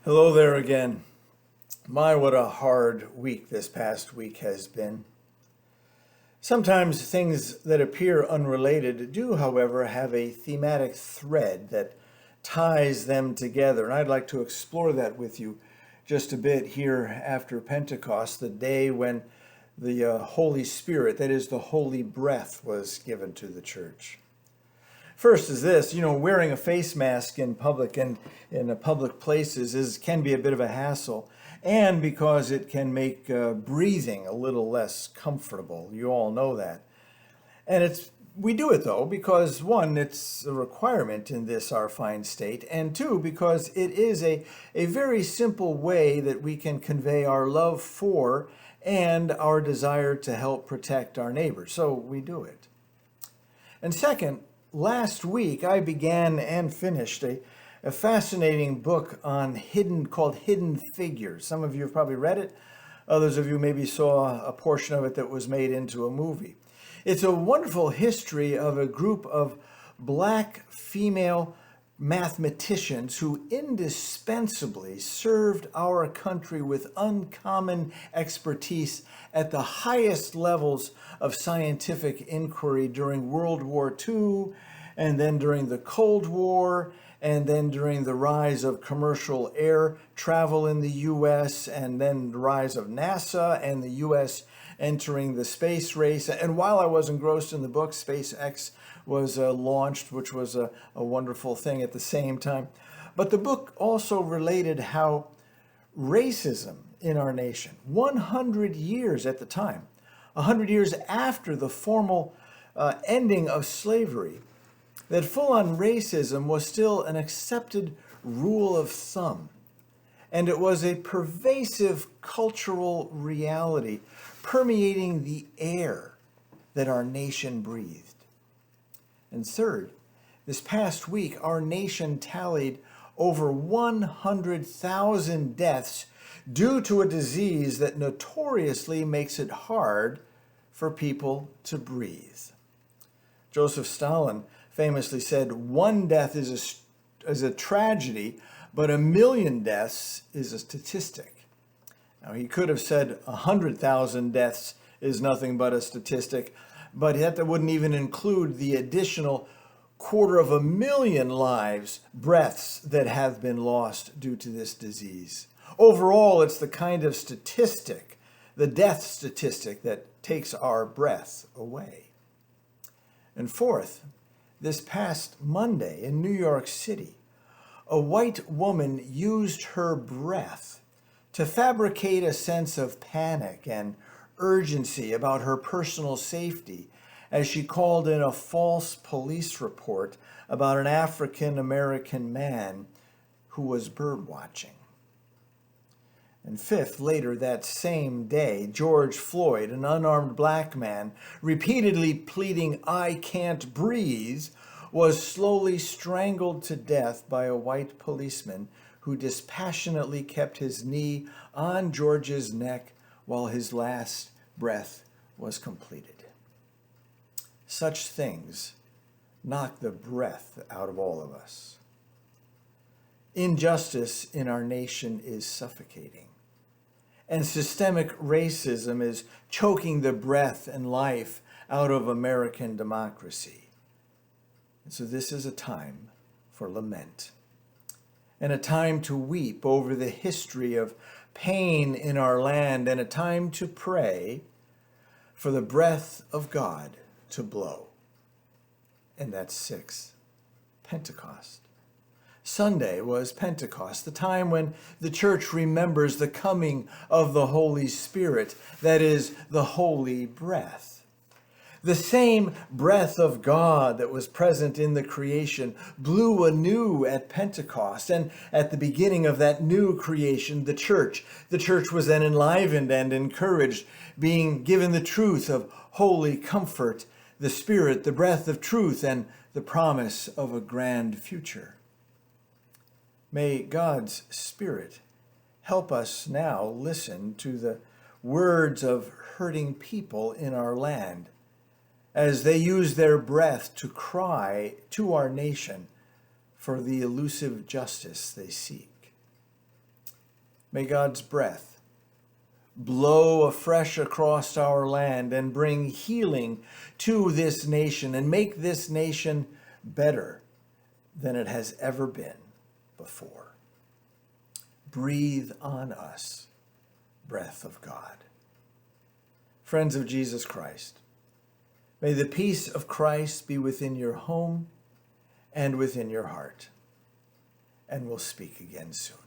Hello there again. My, what a hard week this past week has been. Sometimes things that appear unrelated do, however, have a thematic thread that ties them together. And I'd like to explore that with you just a bit here after Pentecost, the day when the Holy Spirit, that is, the Holy Breath, was given to the church. First is this, wearing a face mask in public and in public places can be a bit of a hassle, and because it can make breathing a little less comfortable. You all know that. And we do it though because one, it's a requirement in this our fine state, and two, because it is a very simple way that we can convey our love for and our desire to help protect our neighbors. So we do it. And second, last week I began and finished a fascinating book called Hidden Figures. Some of you have probably read it. Others of you maybe saw a portion of it that was made into a movie. It's a wonderful history of a group of black female mathematicians who indispensably served our country with uncommon expertise at the highest levels of scientific inquiry during World War II, and then during the Cold War, and then during the rise of commercial air travel in the U.S., and then the rise of NASA and the U.S. entering the space race. And while I was engrossed in the book, SpaceX was launched, which was a wonderful thing at the same time. But the book also related how racism in our nation, 100 years at the time, 100 years after the formal ending of slavery, that full-on racism was still an accepted rule of thumb. And it was a pervasive cultural reality permeating the air that our nation breathed. And third, this past week, our nation tallied over 100,000 deaths due to a disease that notoriously makes it hard for people to breathe. Joseph Stalin famously said, "One death is a tragedy, but 1,000,000 deaths is a statistic." Now, he could have said 100,000 deaths is nothing but a statistic, but that wouldn't even include the additional 250,000 lives, breaths that have been lost due to this disease. Overall, it's the kind of statistic, the death statistic, that takes our breath away. And fourth, this past Monday in New York City, a white woman used her breath to fabricate a sense of panic and urgency about her personal safety as she called in a false police report about an African American man who was bird watching. And fifth, later that same day, George Floyd, an unarmed black man, repeatedly pleading, "I can't breathe," was slowly strangled to death by a white policeman who dispassionately kept his knee on George's neck while his last breath was completed. Such things knock the breath out of all of us. Injustice in our nation is suffocating, and systemic racism is choking the breath and life out of American democracy. And so this is a time for lament, and a time to weep over the history of pain in our land, and a time to pray for the breath of God to blow. And that's 6, Pentecost. Sunday was Pentecost, the time when the church remembers the coming of the Holy Spirit, that is, the holy breath. The same breath of God that was present in the creation blew anew at Pentecost, and at the beginning of that new creation, the church was then enlivened and encouraged, being given the truth of holy comfort, the Spirit, the breath of truth, and the promise of a grand future. May God's Spirit help us now listen to the words of hurting people in our land as they use their breath to cry to our nation for the elusive justice they seek. May God's breath blow afresh across our land and bring healing to this nation and make this nation better than it has ever been before. Breathe on us, breath of God. Friends of Jesus Christ, may the peace of Christ be within your home and within your heart. And we'll speak again soon.